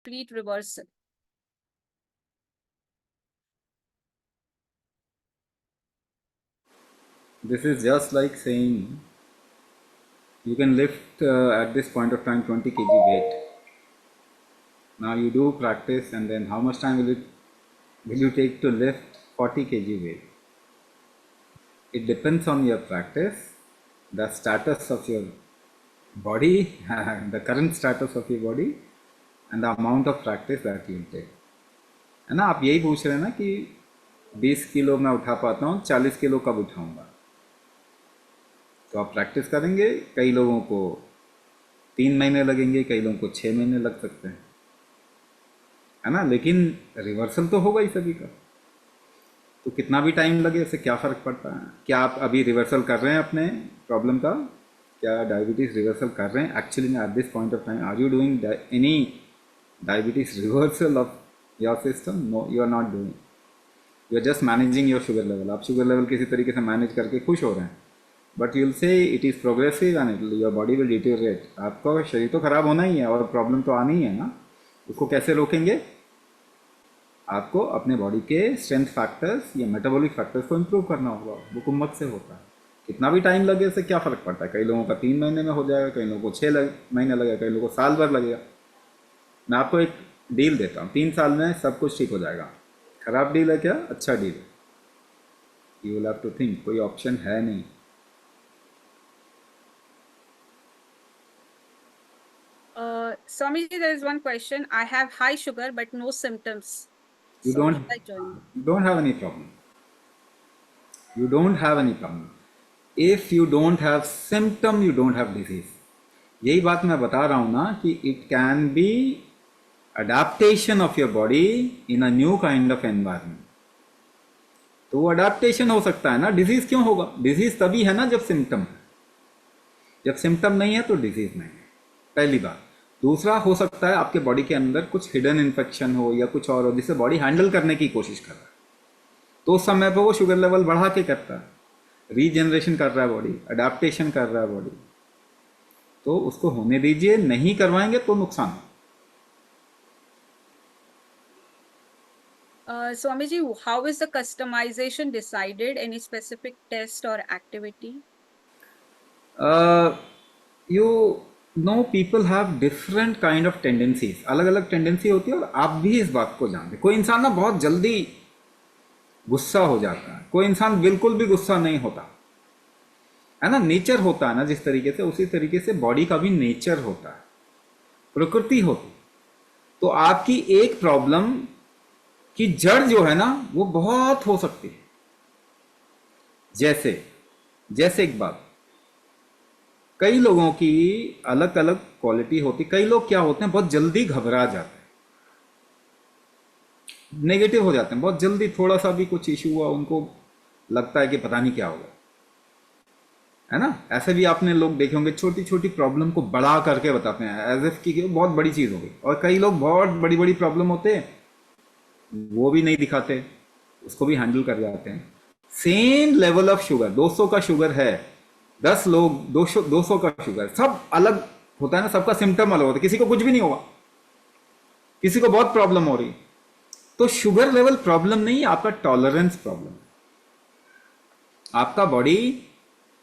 complete reversal. This is just like saying you can lift at this point of time 20 kg weight. Now you do practice, and then how much time will you take to lift 40 kg weight? It depends on your practice, the status of your body, the current status of your body, and the amount of practice that you take. है ना, आप यही पूछ रहे हैं ना कि 20 kilo मैं उठा पाता हूँ, 40 किलो कब उठाऊंगा? तो आप प्रैक्टिस करेंगे, कई लोगों को 3 महीने लगेंगे, कई लोगों को 6 महीने लग सकते हैं, है ना, लेकिन रिवर्सल तो होगा ही सभी का। तो कितना भी टाइम लगे उससे क्या फ़र्क पड़ता है? क्या आप अभी रिवर्सल कर रहे हैं अपने प्रॉब्लम का? क्या डायबिटीज़ रिवर्सल कर रहे हैं actually at this point of time? Are you doing any diabetes reversal of your system? No, you are not doing. You are just managing your sugar level. आप शुगर लेवल किसी तरीके से manage करके खुश हो रहे हैं, but you'll see it is progressive and your body will deteriorate. आपका शरीर तो ख़राब होना ही है और प्रॉब्लम तो आनी ही है ना। उसको कैसे रोकेंगे? आपको अपने बॉडी के स्ट्रेंथ फैक्टर्स या मेटाबॉलिक फैक्टर्स को इम्प्रूव करना होगा। वो कुम्मत से होता है। कितना भी टाइम लगे उससे क्या फ़र्क पड़ता है? कई लोगों का 3 महीने में हो जाएगा, कई लोगों को 6 महीने लगेगा, कई लोगों को साल भर लगेगा। मैं आपको एक डील देता हूँ, 3 साल में सब कुछ ठीक हो जाएगा। ख़राब डील है क्या? अच्छा डील है। You will have to think, कोई ऑप्शन है नहीं। Swamiji, there is one question. I have high sugar but no symptoms. You So don't should I join? you don't have any problem. You don't have any problem. If you don't have symptom, you don't have disease. यही बात मैं बता रहा हूँ ना कि it can be adaptation of your body in a new kind of environment. तो वो अडेप्टेशन हो सकता है ना, डिजीज क्यों होगा? डिजीज तभी है ना जब सिम्टम है। जब सिम्टम नहीं है तो डिजीज नहीं है, पहली बात। दूसरा, हो सकता है आपके बॉडी के अंदर कुछ हिडन इन्फेक्शन हो या कुछ और हो जिसे बॉडी हैंडल करने की कोशिश कर रहा है, तो उस समय पर वो शुगर लेवल बढ़ा के करता है, रीजनरेशन कर रहा है बॉडी, अडेप्टेशन कर रहा है बॉडी। तो उसको होने दीजिए, नहीं करवाएंगे तो नुकसान। Swamiji, how is the customization decided? Any specific test or activity? You know, people have different kind of tendencies. अलग अलग टेंडेंसी होती है और आप भी इस बात को जानते। कोई इंसान ना बहुत जल्दी गुस्सा हो जाता है, कोई इंसान बिल्कुल भी गुस्सा नहीं होता, है ना। नेचर होता है ना जिस तरीके से, उसी तरीके से बॉडी का भी नेचर होता है, प्रकृति होती। तो आपकी एक प्रॉब्लम की जड़ जो है ना वो बहुत हो सकती है। जैसे एक बात, कई लोगों की अलग अलग क्वालिटी होती। कई लोग क्या होते हैं, बहुत जल्दी घबरा जाते हैं, नेगेटिव हो जाते हैं बहुत जल्दी। थोड़ा सा भी कुछ इशू हुआ उनको लगता है कि पता नहीं क्या होगा, है ना। ऐसे भी आपने लोग देखे होंगे, छोटी छोटी प्रॉब्लम को बड़ा करके बताते हैं एज इफ की बहुत बड़ी चीज़ हो गई। और कई लोग बहुत बड़ी बड़ी प्रॉब्लम होते हैं वो भी नहीं दिखाते, उसको भी हैंडल कर जाते हैं। सेम लेवल ऑफ शुगर, 200 का शुगर है, 10 लोग 200 का शुगर, सब अलग होता है ना, सबका सिम्टम अलग होता है। किसी को कुछ भी नहीं होगा, किसी को बहुत प्रॉब्लम हो रही। तो शुगर लेवल प्रॉब्लम नहीं, आपका टॉलरेंस प्रॉब्लम। आपका बॉडी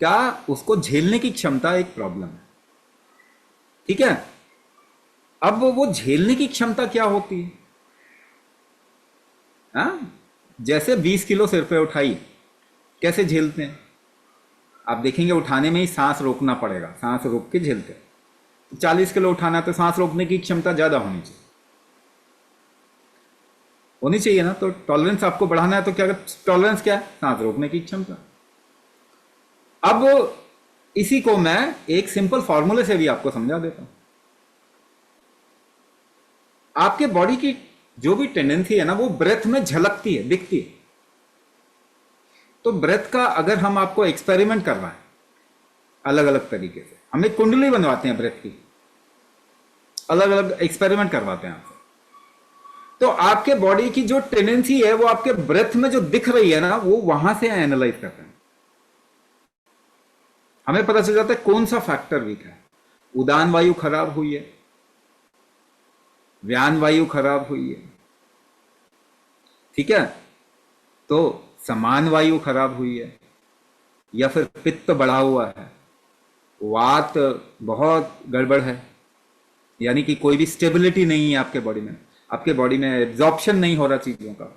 क्या उसको झेलने की क्षमता एक प्रॉब्लम है, ठीक है। अब वो झेलने की क्षमता क्या होती है? हाँ, जैसे 20 किलो सिर पे उठाई, कैसे झेलते हैं आप देखेंगे, उठाने में ही सांस रोकना पड़ेगा, सांस रोक के झेलते हैं। 40 किलो उठाना है तो सांस रोकने की क्षमता ज़्यादा होनी चाहिए ना। तो टॉलरेंस आपको बढ़ाना है तो क्या, टॉलरेंस क्या है? सांस रोकने की क्षमता। अब इसी को मैं एक सिंपल फॉर्मूले से भी आपको समझा देता हूं। आपके बॉडी की जो भी टेंडेंसी है ना वो ब्रेथ में झलकती है, दिखती है। तो ब्रेथ का अगर हम आपको एक्सपेरिमेंट करवाएं अलग अलग तरीके से, हम एक कुंडली बनवाते हैं ब्रेथ की, अलग अलग एक्सपेरिमेंट करवाते हैं आपको, तो आपके बॉडी की जो टेंडेंसी है वो आपके ब्रेथ में जो दिख रही है ना वो वहां से एनालाइज करते हैं। हमें पता चल जाता है कौन सा फैक्टर वीक है। उदान वायु खराब हुई है, व्यान वायु खराब हुई है, ठीक है, तो समान वायु खराब हुई है, या फिर पित्त बढ़ा हुआ है, वात बहुत गड़बड़ है, यानी कि कोई भी स्टेबिलिटी नहीं है आपके बॉडी में, आपके बॉडी में एब्जॉर्प्शन नहीं हो रहा चीजों का,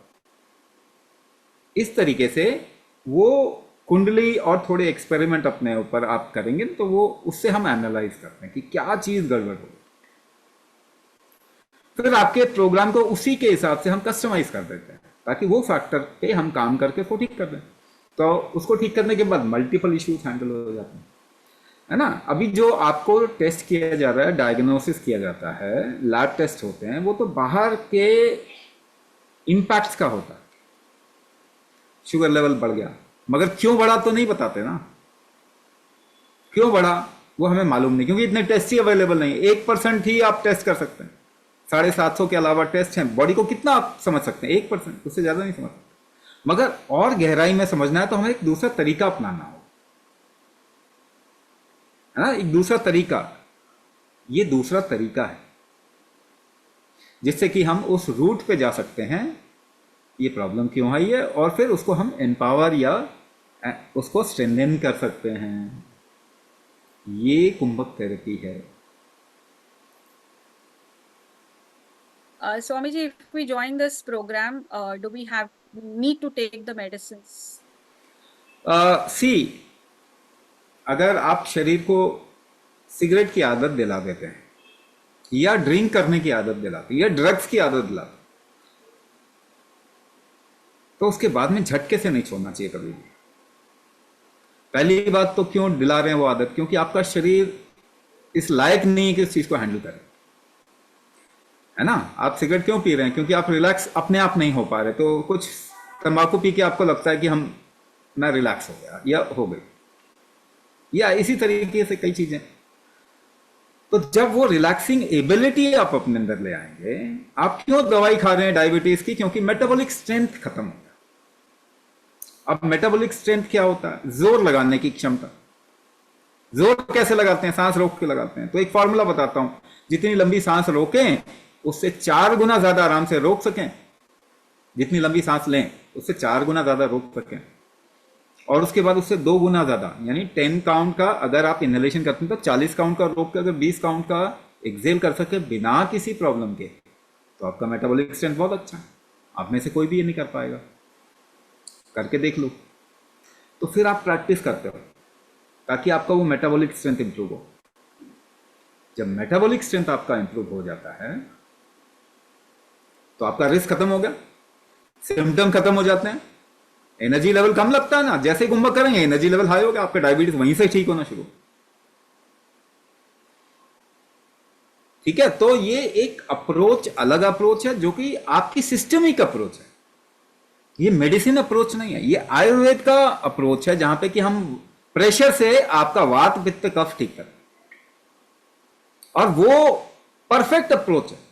इस तरीके से वो कुंडली और थोड़े एक्सपेरिमेंट अपने ऊपर आप करेंगे तो वो उससे हम एनालाइज करते हैं कि क्या चीज गड़बड़ हो, फिर आपके प्रोग्राम को उसी के हिसाब से हम कस्टमाइज कर देते हैं ताकि वो फैक्टर पे हम काम करके उसको ठीक कर दें। तो उसको ठीक करने के बाद मल्टीपल इश्यूज हैंडल हो जाते हैं, है ना। अभी जो आपको टेस्ट किया जा रहा है, डायग्नोसिस किया जाता है, लैब टेस्ट होते हैं, वो तो बाहर के इम्पैक्ट्स का होता है। शुगर लेवल बढ़ गया, मगर क्यों बढ़ा तो नहीं बताते ना, क्यों बढ़ा वो हमें मालूम नहीं, क्योंकि इतने टेस्ट ही अवेलेबल नहीं है। 1% ही आप टेस्ट कर सकते हैं, 750 के अलावा टेस्ट हैं, बॉडी को कितना आप समझ सकते हैं, 1%, उससे ज्यादा नहीं समझ सकते। मगर और गहराई में समझना है तो हमें एक दूसरा तरीका अपनाना होगा, है ना, एक दूसरा तरीका, ये दूसरा तरीका है जिससे कि हम उस रूट पे जा सकते हैं, ये प्रॉब्लम क्यों आई है, और फिर उसको हम एम्पावर या उसको स्ट्रेंथन कर सकते हैं। ये कुंभक थेरेपी है। Swamiji, if we join this program, do we have need to take the medicines? सी, अगर आप शरीर को सिगरेट की आदत दिला देते हैं या ड्रिंक करने की आदत दिलाते हैं या ड्रग्स की आदत दिलाते हैं, तो उसके बाद में झटके से नहीं छोड़ना चाहिए कभी भी। पहली बात तो क्यों दिला रहे हैं वो आदत, क्योंकि आपका शरीर इस लायक नहीं है कि उस चीज को हैंडल करे, है ना। आप सिगरेट क्यों पी रहे हैं, क्योंकि आप रिलैक्स अपने आप नहीं हो पा रहे, तो कुछ तंबाकू पी के आपको लगता है कि मैं रिलैक्स हो गया या हो गई, या इसी तरीके से कई चीजें। तो जब वो रिलैक्सिंग एबिलिटी आप अपने अंदर ले आएंगे, आप क्यों दवाई खा रहे हैं डायबिटीज की, क्योंकि मेटाबॉलिक स्ट्रेंथ खत्म हो गया। अब मेटाबॉलिक स्ट्रेंथ क्या होता है, जोर लगाने की क्षमता। जोर कैसे लगाते हैं, सांस रोक के लगाते हैं। तो एक फॉर्मूला बताता हूं, जितनी लंबी सांस रोकें उससे 4 गुना ज्यादा आराम से रोक सकें, जितनी लंबी सांस लें उससे 4 गुना ज्यादा रोक सकें, और उसके बाद उससे 2 गुना ज्यादा, यानी 10 काउंट का अगर आप इनहेलेशन करते हैं तो 40 काउंट का रोक के अगर 20 काउंट का एक्सेल कर सके बिना किसी प्रॉब्लम के, तो आपका मेटाबॉलिक स्ट्रेंथ बहुत अच्छा है। आप में से कोई भी ये नहीं कर पाएगा, करके देख लो। तो फिर आप प्रैक्टिस करते हो ताकि आपका वो मेटाबॉलिक स्ट्रेंथ इंप्रूव हो। जब मेटाबॉलिक स्ट्रेंथ आपका इंप्रूव हो जाता है तो आपका रिस्क खत्म हो गया, सिम्टम खत्म हो जाते हैं, एनर्जी लेवल कम लगता है ना, जैसे ही कुंभक करेंगे एनर्जी लेवल हाई हो गया, आपका डायबिटीज वहीं से ठीक होना शुरू। ठीक है, तो ये एक अप्रोच, अलग अप्रोच है जो कि आपकी सिस्टमिक अप्रोच है, ये मेडिसिन अप्रोच नहीं है, ये आयुर्वेद का अप्रोच है जहां पे कि हम प्रेशर से आपका वात पित्त कफ ठीक करें, और वो परफेक्ट अप्रोच है।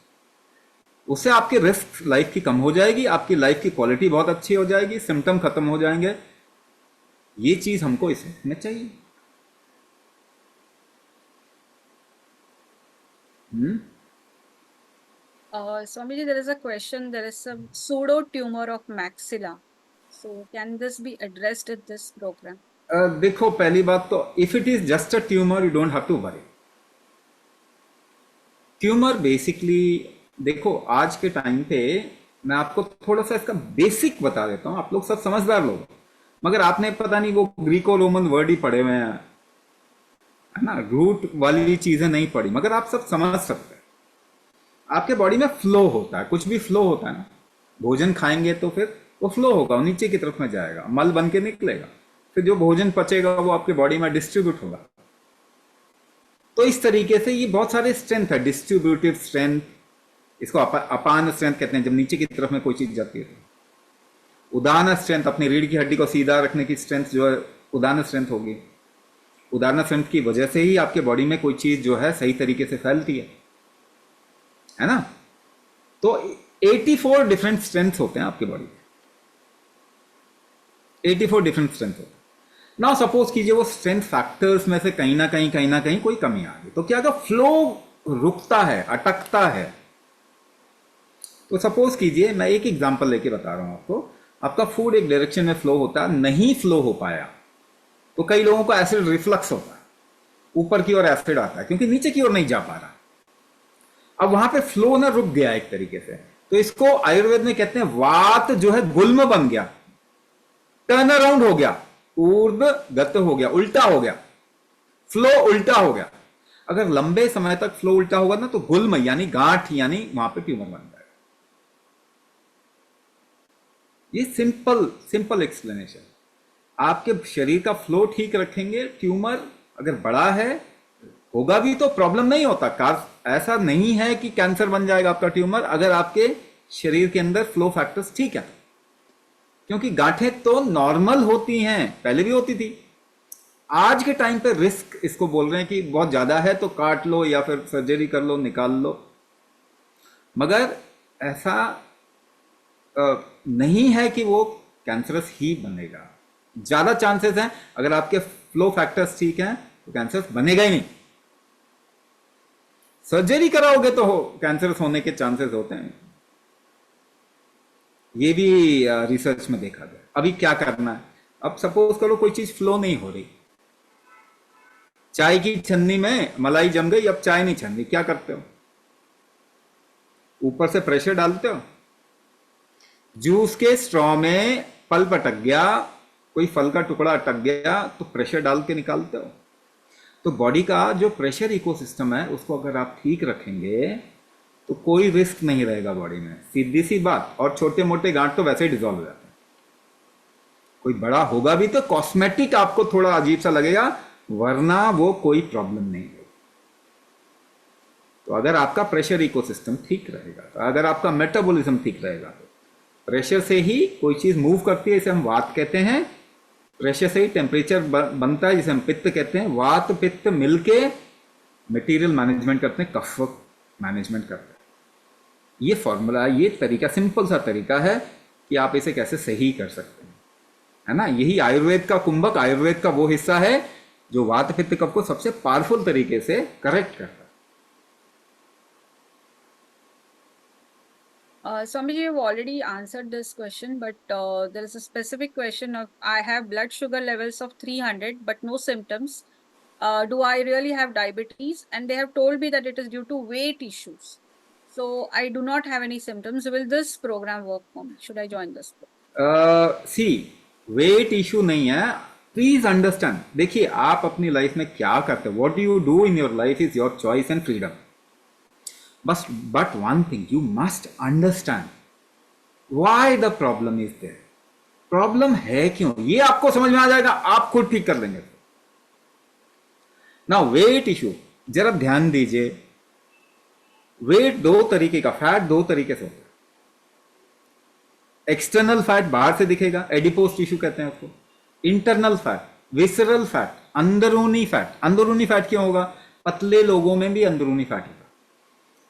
उससे आपकी रिस्क लाइफ की कम हो जाएगी, आपकी लाइफ की क्वालिटी बहुत अच्छी हो जाएगी, सिम्टम खत्म हो जाएंगे। ये चीज हमको इसमें चाहिए। Swamiji, there is a question. There is some pseudo tumor of maxilla. So can this be addressed in this program? देखो, पहली बात तो if it is just a tumour you don't have to worry. Tumour basically, देखो आज के time पे मैं आपको थोड़ा सा इसका बेसिक बता देता हूं, आप लोग सब समझदार लोग, मगर आपने पता नहीं वो ग्रीको रोमन वर्ड ही पढ़े हुए हैं, है ना, रूट वाली चीजें नहीं पढ़ी, मगर आप सब समझ सकते हैं। आपके बॉडी में फ्लो होता है, कुछ भी फ्लो होता है ना, भोजन खाएंगे तो फिर वो फ्लो होगा, वो नीचे की तरफ में जाएगा, मल बन के निकलेगा, फिर जो भोजन पचेगा वो आपके बॉडी में डिस्ट्रीब्यूट होगा। तो इस तरीके से ये बहुत सारे स्ट्रेंथ है, डिस्ट्रीब्यूटिव स्ट्रेंथ, इसको अपान स्ट्रेंथ कहते हैं, जब नीचे की तरफ में कोई चीज जाती है। उदाहरण स्ट्रेंथ, अपनी रीढ़ की हड्डी को सीधा रखने की स्ट्रेंथ जो है उदाहरण स्ट्रेंथ होगी। उदाहरण स्ट्रेंथ की वजह से ही आपके बॉडी में कोई चीज जो है सही तरीके से फैलती है ना। तो 84 डिफरेंट स्ट्रेंथ होते हैं आपके बॉडी में, 84 डिफरेंट स्ट्रेंथ होते हैं। नाउ सपोज कीजिए वो स्ट्रेंथ फैक्टर्स में से कहीं ना कहीं कोई कमी आ गई, तो क्या अगर फ्लो रुकता है, अटकता है, तो सपोज कीजिए, मैं एक एग्जांपल लेके बता रहा हूं आपको, आपका फूड एक डायरेक्शन में फ्लो होता है, नहीं फ्लो हो पाया तो कई लोगों को एसिड रिफ्लक्स होता है, ऊपर की ओर एसिड आता है क्योंकि नीचे की ओर नहीं जा पा रहा। अब वहां पे फ्लो ना रुक गया एक तरीके से, तो इसको आयुर्वेद में कहते हैं वात जो है गुल्म बन गया, टर्न अराउंड हो गया, ऊर्ध्व गत हो गया, उल्टा हो गया, फ्लो उल्टा हो गया। अगर लंबे समय तक फ्लो उल्टा होगा ना तो गुल्म यानी गांठ, यानी वहां पे ट्यूमर बन जाएगा। ये सिंपल सिंपल एक्सप्लेनेशन। आपके शरीर का फ्लो ठीक रखेंगे, ट्यूमर अगर बड़ा है होगा भी तो प्रॉब्लम नहीं होता। ऐसा नहीं है कि कैंसर बन जाएगा आपका ट्यूमर अगर आपके शरीर के अंदर फ्लो फैक्टर्स ठीक है, क्योंकि गांठें तो नॉर्मल होती हैं, पहले भी होती थी। आज के टाइम पे रिस्क इसको बोल रहे हैं कि बहुत ज्यादा है तो काट लो या फिर सर्जरी कर लो, निकाल लो, मगर ऐसा नहीं है कि वो कैंसरस ही बनेगा। ज्यादा चांसेस हैं, अगर आपके फ्लो फैक्टर्स ठीक हैं तो कैंसर बनेगा ही नहीं। सर्जरी कराओगे तो कैंसरस होने के चांसेस होते हैं, ये भी रिसर्च में देखा गया। अभी क्या करना है, अब सपोज करो कोई चीज फ्लो नहीं हो रही, चाय की छन्नी में मलाई जम गई, अब चाय नहीं छन रही, क्या करते हो? ऊपर से प्रेशर डालते हो। जूस के स्ट्रॉ में पल्प अटक गया, कोई फल का टुकड़ा अटक गया तो प्रेशर डाल के निकालते हो। तो बॉडी का जो प्रेशर इकोसिस्टम है उसको अगर आप ठीक रखेंगे तो कोई रिस्क नहीं रहेगा बॉडी में, सीधी सी बात। और छोटे मोटे गांठ तो वैसे ही डिजॉल्व हो जाते हैं, कोई बड़ा होगा भी तो कॉस्मेटिक आपको थोड़ा अजीब सा लगेगा, वरना वो कोई प्रॉब्लम नहीं है। तो अगर आपका प्रेशर इकोसिस्टम ठीक रहेगा, तो अगर आपका मेटाबॉलिज्म ठीक रहेगा, तो प्रेशर से ही कोई चीज मूव करती है, इसे हम वात कहते हैं। प्रेशर से ही टेम्परेचर बनता है, जिसे हम पित्त कहते हैं। वात पित्त मिलके मटेरियल मैनेजमेंट करते हैं, कफ मैनेजमेंट करते हैं। ये फॉर्मूला, ये तरीका, सिंपल सा तरीका है कि आप इसे कैसे सही कर सकते हैं, है ना। यही आयुर्वेद का कुंभक, आयुर्वेद का वो हिस्सा है जो वात पित्त कफ को सबसे पावरफुल तरीके से करेक्ट करता है। Swamiji, you've already answered this question, but there is a specific question of I have blood sugar levels of 300 but no symptoms. Do I really have diabetes? And they have told me that it is due to weight issues. So I do not have any symptoms. Will this program work for me? Should I join this program? See weight issue नहीं है, please understand. देखिए आप अपनी life में क्या करते हो, what do you do in your life is your choice and freedom. But one thing you must understand, why the problem is there. Problem है क्यों, ये आपको समझ में आ जाएगा, आप खुद ठीक कर लेंगे। ना वेट इशू, जरा ध्यान दीजिए, वेट दो तरीके का, फैट दो तरीके से होता है। एक्सटर्नल फैट बाहर से दिखेगा, एडिपोज टिश्यू कहते हैं उसको। इंटरनल फैट, विसरल फैट, अंदरूनी फैट। अंदरूनी फैट क्यों होगा? पतले लोगों में भी अंदरूनी फैट होगा।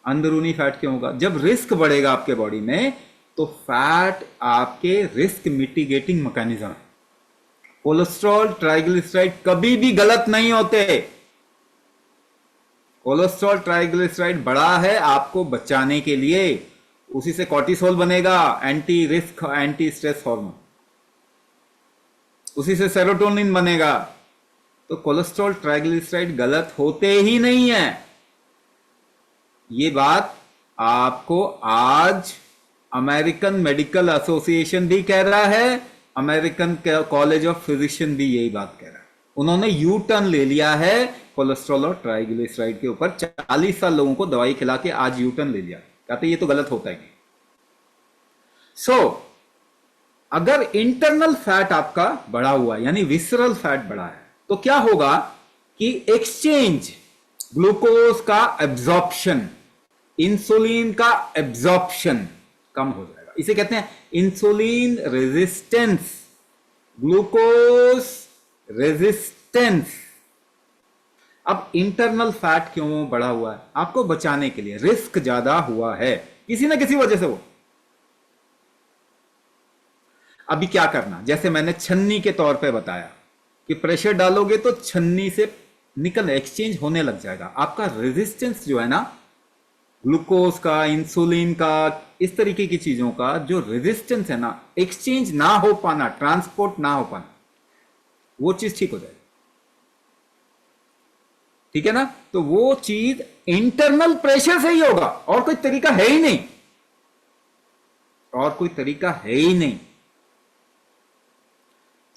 अंदरूनी फैट क्यों होगा? जब रिस्क बढ़ेगा आपके बॉडी में तो फैट आपके रिस्क मिटिगेटिंग मैकेनिज्म है। कोलेस्ट्रॉल, ट्राइग्लिसराइड कभी भी गलत नहीं होते। कोलेस्ट्रॉल, ट्राइग्लिसराइड बड़ा है आपको बचाने के लिए, उसी से कॉर्टिसोल बनेगा, anti risk anti stress hormone, उसी से सेरोटोनिन बनेगा। तो कोलेस्ट्रॉल, ट्राइग्लिसराइड गलत होते ही नहीं है। ये बात आपको आज अमेरिकन मेडिकल एसोसिएशन भी कह रहा है, अमेरिकन कॉलेज ऑफ फिजिशियन भी यही बात कह रहा है। उन्होंने यू टर्न ले लिया है कोलेस्ट्रॉल और ट्राइग्लिसराइड के ऊपर। 40 साल लोगों को दवाई खिला के आज यू टर्न ले लिया, कहते ये तो गलत होता है। सो अगर इंटरनल फैट आपका बढ़ा हुआ है, यानी विसरल फैट बढ़ा है, तो क्या होगा कि एक्सचेंज, ग्लूकोज का एब्जॉर्प्शन, इंसुलिन का एब्जॉर्प्शन कम हो जाएगा। इसे कहते हैं इंसुलिन रेजिस्टेंस, ग्लूकोज रेजिस्टेंस। अब इंटरनल फैट क्यों बढ़ा हुआ है? आपको बचाने के लिए, रिस्क ज्यादा हुआ है किसी ना किसी वजह से वो। अभी क्या करना, जैसे मैंने छन्नी के तौर पे बताया कि प्रेशर डालोगे तो छन्नी से निकल एक्सचेंज होने लग जाएगा। आपका रेजिस्टेंस जो है ना, ग्लूकोज का, इंसुलिन का, इस तरीके की चीजों का जो रेजिस्टेंस है ना, एक्सचेंज ना हो पाना, ट्रांसपोर्ट ना हो पाना, वो चीज ठीक हो जाए। ठीक है ना? तो वो चीज इंटरनल प्रेशर से ही होगा, और कोई तरीका है ही नहीं, और कोई तरीका है ही नहीं।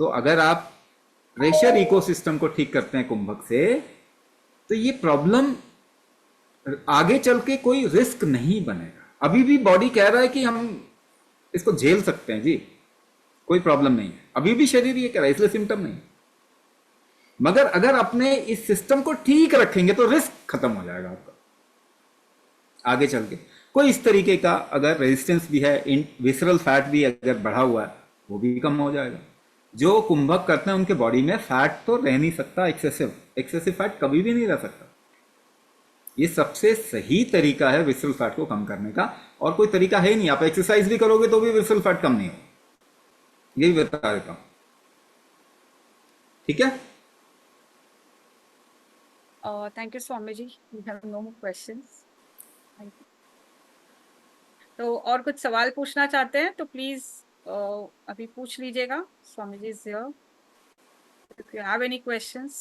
तो अगर आप प्रेशर इकोसिस्टम को ठीक करते हैं कुंभक से, तो ये प्रॉब्लम आगे चल के कोई रिस्क नहीं बनेगा। अभी भी बॉडी कह रहा है कि हम इसको झेल सकते हैं जी, कोई प्रॉब्लम नहीं है, अभी भी शरीर ये कह रहा है, इसलिए सिम्टम नहीं। मगर अगर अपने इस सिस्टम को ठीक रखेंगे तो रिस्क खत्म हो जाएगा आपका आगे चल के। कोई इस तरीके का अगर रेजिस्टेंस भी है, विसरल फैट भी अगर बढ़ा हुआ है, वो भी कम हो जाएगा। जो कुंभक करते हैं उनके बॉडी में फैट तो रह नहीं सकता, एक्सेसिव एक्सेसिव फैट कभी भी नहीं रह सकता। ये सबसे सही तरीका है विसरल फैट को कम करने का, और कोई तरीका है ही नहीं। आप एक्सरसाइज भी करोगे तो भी विसरल फैट कम नहीं हो, यही बता देता हूं। ठीक है? Thank you, Swamiji. We have no more questions. Thank you. तो और कुछ सवाल पूछना चाहते हैं तो प्लीज अभी पूछ लीजिएगा. Swami ji is here. If you have any questions.